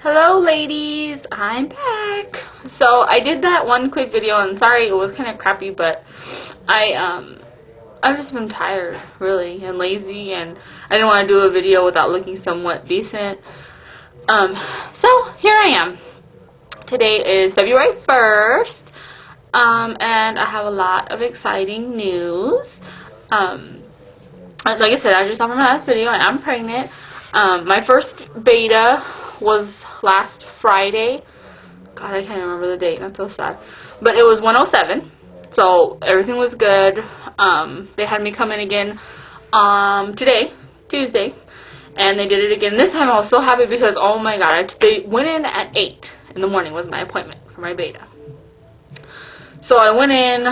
Hello ladies, I'm back. So I did that one quick video and sorry it was kind of crappy, but I've just been tired really and lazy and I didn't want to do a video without looking somewhat decent. So here I am. Today is February 1st and I have a lot of exciting news. Like I said, I just saw from my last video and I'm pregnant. My first beta was last Friday. God, I can't remember the date. That's so sad. But it was 107. So everything was good. They had me come in again today, Tuesday. And they did it again. This time I was so happy because, oh my God, they went in at 8 in the morning was my appointment for my beta. So I went in,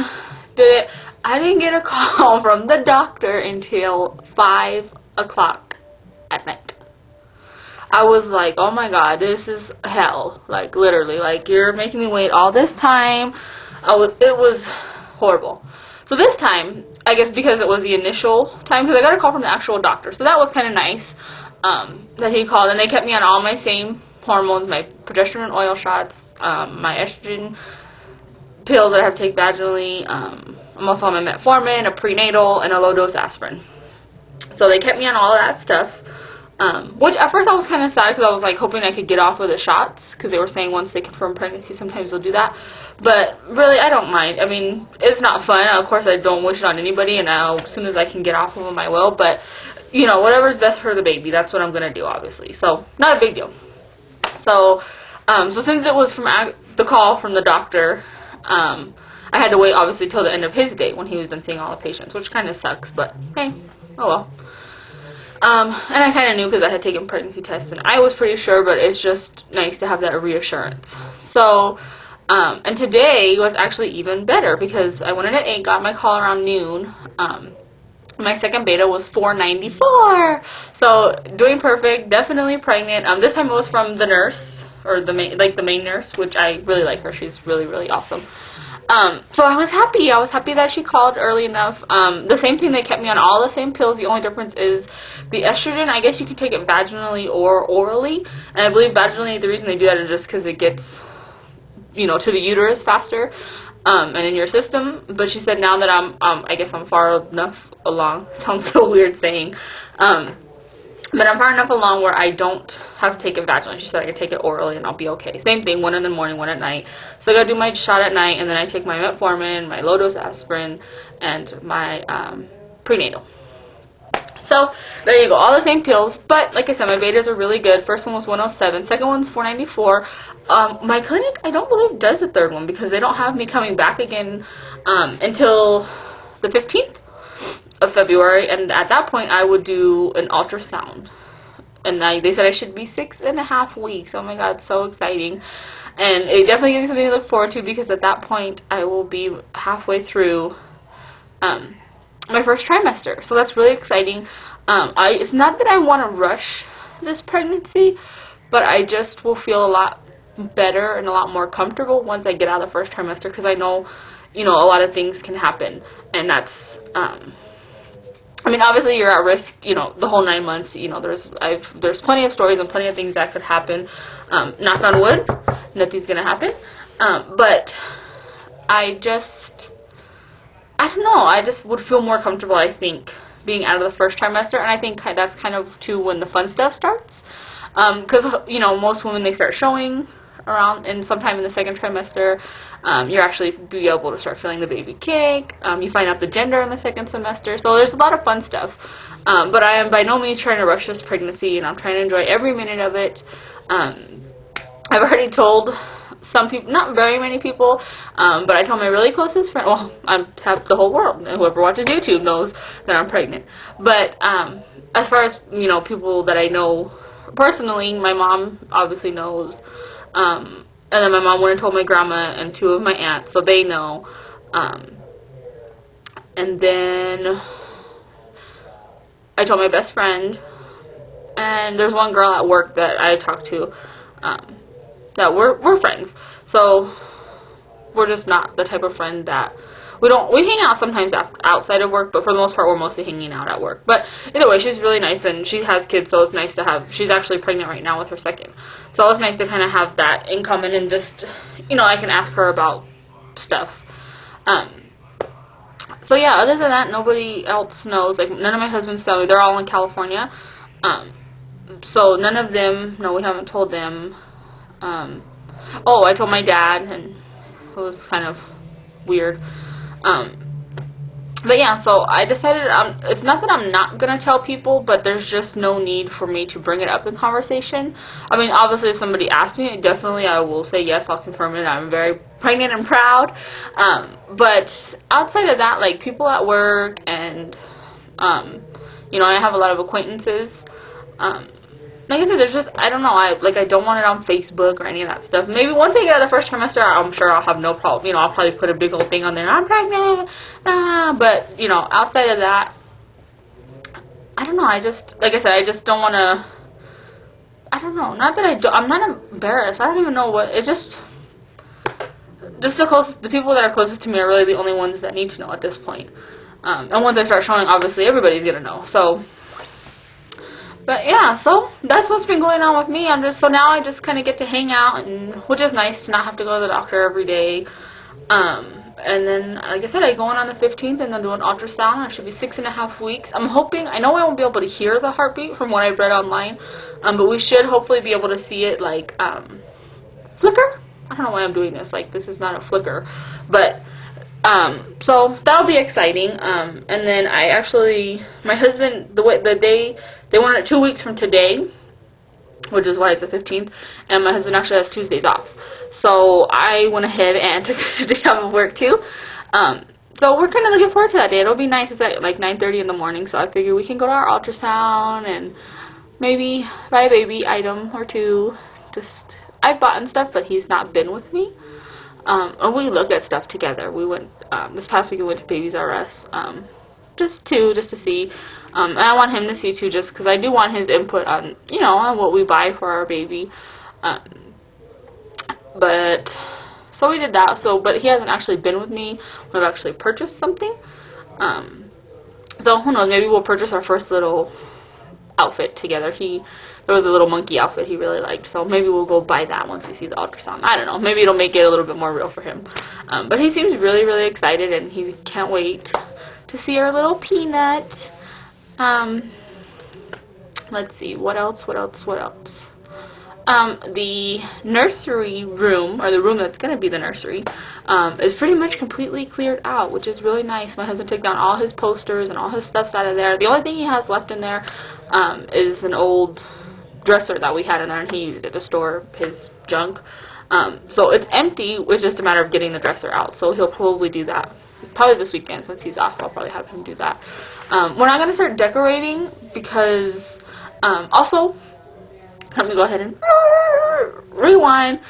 did it. I didn't get a call from the doctor until 5 o'clock at night. I was like, oh my God, this is hell. Like, literally. Like, you're making me wait all this time. It was horrible. So this time, I guess because it was the initial time, because I got a call from the actual doctor. So that was kind of nice that he called. And they kept me on all my same hormones, my progesterone oil shots, my estrogen pills that I have to take vaginally. I'm also on my metformin, a prenatal, and a low-dose aspirin. So they kept me on all of that stuff. Which at first I was kind of sad because I was like hoping I could get off of the shots because they were saying once they confirm pregnancy sometimes they'll do that. But really I don't mind. I mean, it's not fun. Of course I don't wish it on anybody, and as soon as I can get off of them I will. But you know, whatever's best for the baby, that's what I'm going to do, obviously. So not a big deal. So since it was from the call from the doctor, I had to wait obviously till the end of his day when he was done seeing all the patients, which kind of sucks, but hey, oh well. And I kind of knew because I had taken pregnancy tests, and I was pretty sure, but it's just nice to have that reassurance. So, and today was actually even better because I went in at 8, got my call around noon. My second beta was 494. So, doing perfect, definitely pregnant. This time it was from the nurse, or the main nurse, which I really like her. She's really, really awesome. So I was happy. I was happy that she called early enough. The same thing, they kept me on all the same pills. The only difference is the estrogen, I guess you can take it vaginally or orally. And I believe vaginally, the reason they do that is just because it gets, you know, to the uterus faster and in your system. But she said now that I guess I'm far enough along. Sounds so weird saying. But I'm far enough along where I don't have to take it vaginally. She said I can take it orally and I'll be okay. Same thing, one in the morning, one at night. So I got to do my shot at night, and then I take my metformin, my low-dose aspirin, and my prenatal. So there you go, all the same pills. But like I said, my betas are really good. First one was 107. Second one's 494. My clinic, I don't believe, does the third one because they don't have me coming back again until the 15th. Of February, and at that point I would do an ultrasound, and they said I should be 6.5 weeks. Oh my God, so exciting. And it definitely gives me something to look forward to because at that point I will be halfway through my first trimester, so that's really exciting. It's not that I want to rush this pregnancy, but I just will feel a lot better and a lot more comfortable once I get out of the first trimester, because I know, you know, a lot of things can happen, and that's I mean, obviously you're at risk, you know, the whole 9 months. You know, there's plenty of stories and plenty of things that could happen. Knock on wood, nothing's gonna happen. But I don't know. I just would feel more comfortable, I think, being out of the first trimester, and I think that's kind of too when the fun stuff starts. Because you know, most women, they start showing around and sometime in the second trimester. You're actually be able to start feeling the baby kick. You find out the gender in the second semester. So there's a lot of fun stuff. But I am by no means trying to rush this pregnancy, and I'm trying to enjoy every minute of it. I've already told some people, not very many people, but I told my really closest friend, well, I have the whole world, and whoever watches YouTube knows that I'm pregnant. But as far as, you know, people that I know personally, my mom obviously knows. And then my mom went and told my grandma and 2 of my aunts, so they know. And then I told my best friend, and there's one girl at work that I talked to, that we're friends. So we're just not the type of friend that we hang out sometimes outside of work, but for the most part we're mostly hanging out at work. But either way, she's really nice, and she has kids, so it's nice to have, she's actually pregnant right now with her second. So it's nice to kind of have that in common, and just, you know, I can ask her about stuff. So yeah, other than that, nobody else knows. Like, none of my husband's family, they're all in California. So none of them, no, we haven't told them. Oh, I told my dad, and it was kind of weird. But yeah, so I decided, it's not that I'm not going to tell people, but there's just no need for me to bring it up in conversation. I mean, obviously, if somebody asks me, definitely I will say yes, I'll confirm it. I'm very pregnant and proud. But outside of that, like, people at work and, you know, I have a lot of acquaintances. Like I said, there's just, I don't know, I don't want it on Facebook or any of that stuff. Maybe once I get out of the first trimester, I'm sure I'll have no problem. You know, I'll probably put a big old thing on there, I'm pregnant, but, you know, outside of that, I don't know, I just, like I said, I just don't want to, I don't know, not that I'm not embarrassed, I don't even know what, it just the people that are closest to me are really the only ones that need to know at this point. And once I start showing, obviously, everybody's going to know, so. But yeah, so that's what's been going on with me. So now I just kind of get to hang out, and which is nice to not have to go to the doctor every day. And then, like I said, I go in on the 15th, and they'll do an ultrasound. It should be 6.5 weeks. I'm hoping, I know I won't be able to hear the heartbeat from what I've read online, but we should hopefully be able to see it, like, flicker? I don't know why I'm doing this. Like, this is not a flicker. But, so that'll be exciting. And then I actually, my husband, the day, they wanted it 2 weeks from today, which is why it's the 15th, and my husband actually has Tuesdays off. So I went ahead and took the day off of work too. So we're kind of looking forward to that day. It'll be nice. It's at like 9:30 in the morning, so I figure we can go to our ultrasound and maybe buy a baby item or two. Just, I've bought and stuff, but he's not been with me. And we look at stuff together. We went, this past week we went to Babies R Us, just to see. And I want him to see too, just because I do want his input on, you know, on what we buy for our baby. But, so we did that, but he hasn't actually been with me when I've actually purchased something. So who knows, maybe we'll purchase our first little outfit together. There was a little monkey outfit he really liked, so maybe we'll go buy that once we see the ultrasound. I don't know, maybe it'll make it a little bit more real for him. But he seems really, really excited, and he can't wait to see our little peanut. Let's see, what else? The nursery room, or the room that's going to be the nursery, is pretty much completely cleared out, which is really nice. My husband took down all his posters and all his stuff out of there. The only thing he has left in there is an old dresser that we had in there, and he used it to store his junk. So it's empty. It's just a matter of getting the dresser out. So he'll probably do that. Probably this weekend, since he's off, I'll probably have him do that. We're not going to start decorating because, also, let me go ahead and rewind.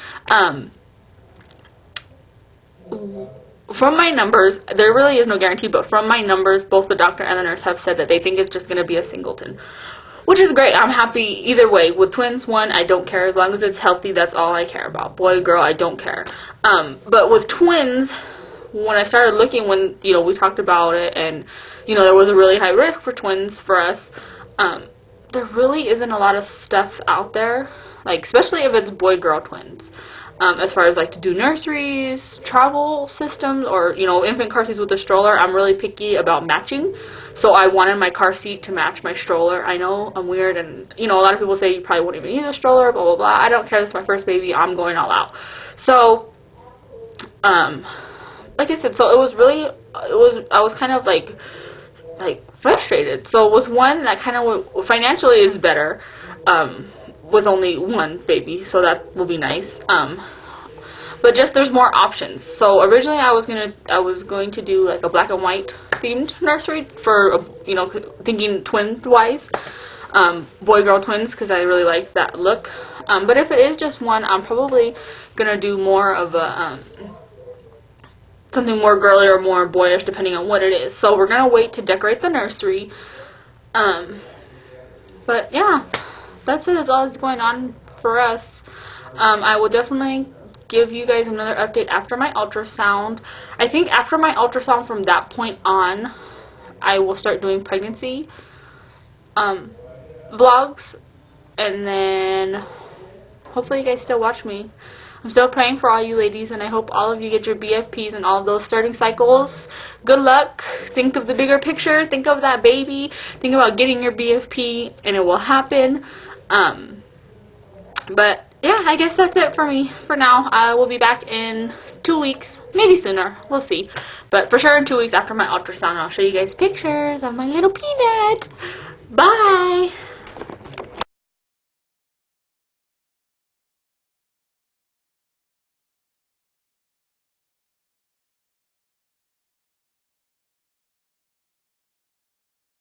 From my numbers, there really is no guarantee, but from my numbers, both the doctor and the nurse have said that they think it's just going to be a singleton, which is great. I'm happy either way. With twins, one, I don't care. As long as it's healthy, that's all I care about. Boy, girl, I don't care. But with twins, when I started looking, when, you know, we talked about it, and, you know, there was a really high risk for twins for us, there really isn't a lot of stuff out there, like, especially if it's boy-girl twins. As far as, like, to do nurseries, travel systems, or, you know, infant car seats with a stroller, I'm really picky about matching. So I wanted my car seat to match my stroller. I know I'm weird, and, you know, a lot of people say you probably won't even use a stroller, blah, blah, blah. I don't care. This is my first baby. I'm going all out. So, like I said, so it was really, I was kind of, like frustrated. So with one that kind of financially is better, with only one baby, so that will be nice. But just there's more options. So originally I was going to do like a black and white themed nursery for, you know, thinking twins wise, boy girl twins, because I really like that look. But if it is just one, I'm probably gonna do more of a something more girly or more boyish, depending on what it is. So we're gonna wait to decorate the nursery. But yeah, that's it. That's all that's going on for us. I will definitely give you guys another update after my ultrasound. I think after my ultrasound, from that point on, I will start doing pregnancy vlogs, and then hopefully you guys still watch me. I'm still praying for all you ladies, and I hope all of you get your BFPs and all of those starting cycles. Good luck. Think of the bigger picture. Think of that baby. Think about getting your BFP, and it will happen. But yeah, I guess that's it for me for now. I will be back in 2 weeks, maybe sooner. We'll see. But for sure in 2 weeks after my ultrasound, I'll show you guys pictures of my little peanut. Bye.